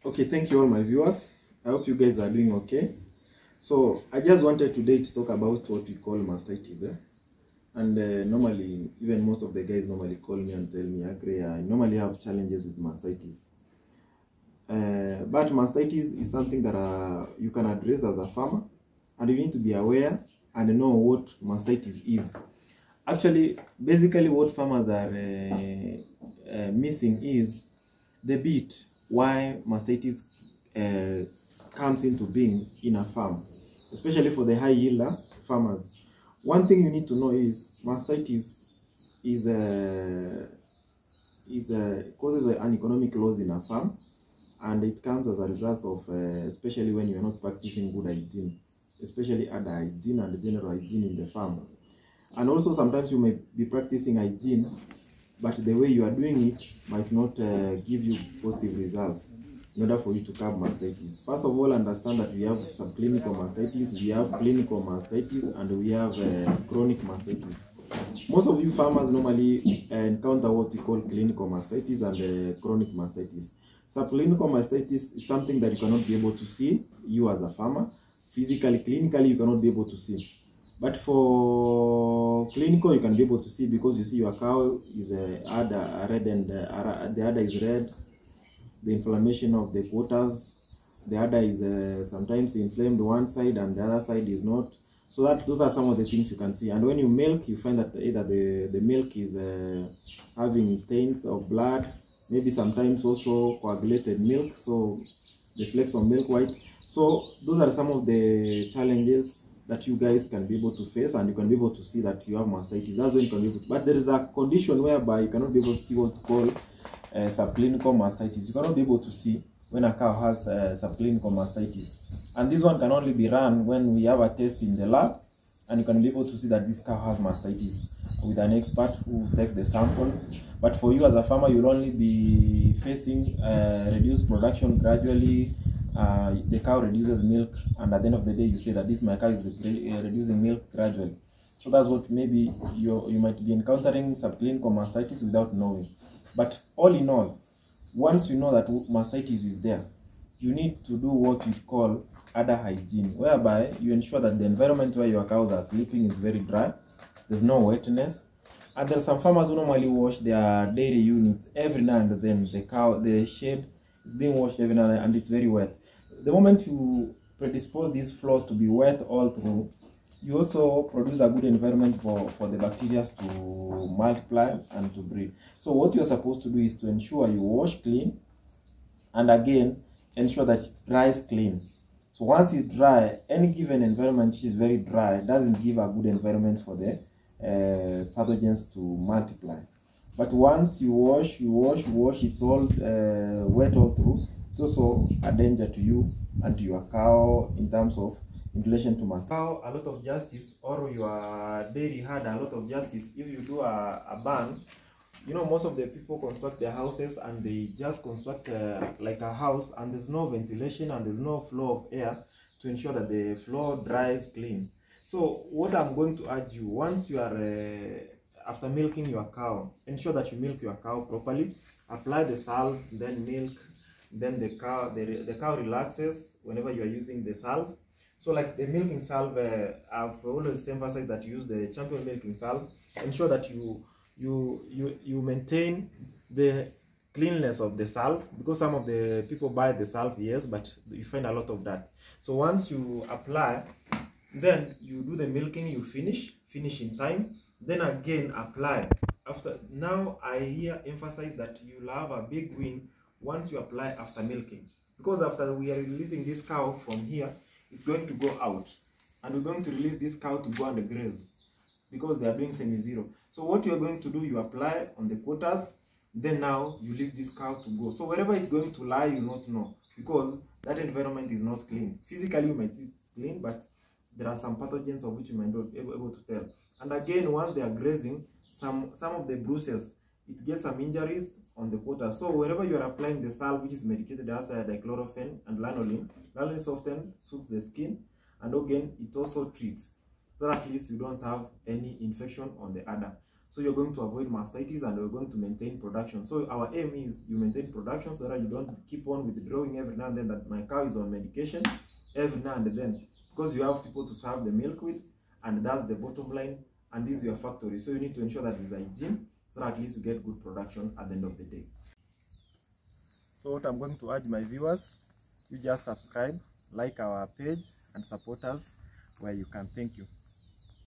Okay, thank you all my viewers. I hope you guys are doing okay. So I just wanted today to talk about what we call mastitis. And normally, even most of the guys normally call me and tell me, Agre, I normally have challenges with mastitis. But mastitis is something that you can address as a farmer, and you need to be aware and know what mastitis is. Actually, basically what farmers are missing is the bit why mastitis comes into being in a farm, especially for the high yielder farmers. One thing you need to know is mastitis causes an economic loss in a farm, and it comes as a result of especially when you are not practicing good hygiene, especially adder hygiene and general hygiene in the farm. And also sometimes you may be practicing hygiene, but the way you are doing it might not give you positive results in order for you to curb mastitis. First of all, understand that we have subclinical mastitis, we have clinical mastitis, and we have chronic mastitis. Most of you farmers normally encounter what we call clinical mastitis and chronic mastitis. Subclinical mastitis is something that you cannot be able to see, you as a farmer. Physically, clinically, you cannot be able to see. But for clinical, you can be able to see because you see your cow is adder red, and the adder is red. The inflammation of the quarters, the adder is sometimes inflamed one side and the other side is not. So those are some of the things you can see. And when you milk, you find that either the milk is having stains of blood, maybe sometimes also coagulated milk, so the flakes of milk white. So those are some of the challenges that you guys can be able to face, and you can be able to see that you have mastitis. That's when you can be able to, but there is a condition whereby you cannot be able to see what we call subclinical mastitis. You cannot be able to see when a cow has subclinical mastitis, and this one can only be run when we have a test in the lab, and you can be able to see that this cow has mastitis with an expert who takes the sample. But for you as a farmer, you'll only be facing reduced production gradually. The cow reduces milk, and at the end of the day you say that this my cow is reducing milk gradually. So that's what maybe you might be encountering subclinical mastitis without knowing. But all in all, once you know that mastitis is there, you need to do what we call adder hygiene, whereby you ensure that the environment where your cows are sleeping is very dry, there's no wetness. And there are some farmers who normally wash their dairy units every now and then. The shed is being washed every now and then, and it's very wet. The moment you predispose this floor to be wet all through, you also produce a good environment for the bacteria to multiply and to breed. So what you're supposed to do is to ensure you wash clean, and again ensure that it dries clean. So once it's dry, any given environment which is very dry doesn't give a good environment for the pathogens to multiply. But once you wash, it's all wet all through, it's also a danger to you and to your cow in terms of in relation to mastitis. Cow a lot of justice, or your dairy had a lot of justice if you do a ban. You know, most of the people construct their houses and they just construct like a house, and there's no ventilation and there's no flow of air to ensure that the floor dries clean. So what I'm going to urge you, once you are after milking your cow, ensure that you milk your cow properly. Apply the salve, then milk, then the cow relaxes whenever you are using the salve. So like the milking salve, I've always emphasized that you use the champion milking salve. Ensure that you maintain the cleanliness of the salve, because some of the people buy the salve, yes, but you find a lot of that. So once you apply, then you do the milking, you finish in time, then again apply. After, now I here emphasize that you'll have a big win once you apply after milking, because after we are releasing this cow from here, it's going to go out, and we're going to release this cow to go and graze, because they are doing semi-zero. So what you are going to do, you apply on the quarters, then now you leave this cow to go. So wherever it's going to lie, you not know, because that environment is not clean. Physically you might see it's clean, but there are some pathogens of which you might not be able to tell. And again, once they are grazing, some of the bruises, it gets some injuries on the quarter. So wherever you are applying the salve, which is medicated as dichlorophene and lanolin, lanolin often soothes the skin, and again it also treats, so at least you don't have any infection on the udder. So you're going to avoid mastitis and you're going to maintain production. So our aim is you maintain production so that you don't keep on withdrawing every now and then that my cow is on medication every now and then, because you have people to serve the milk with, and that's the bottom line, and this is your factory. So you need to ensure that there's hygiene so that at least you get good production at the end of the day. So what I'm going to urge my viewers, you just subscribe, like our page, and support us where you can. Thank you.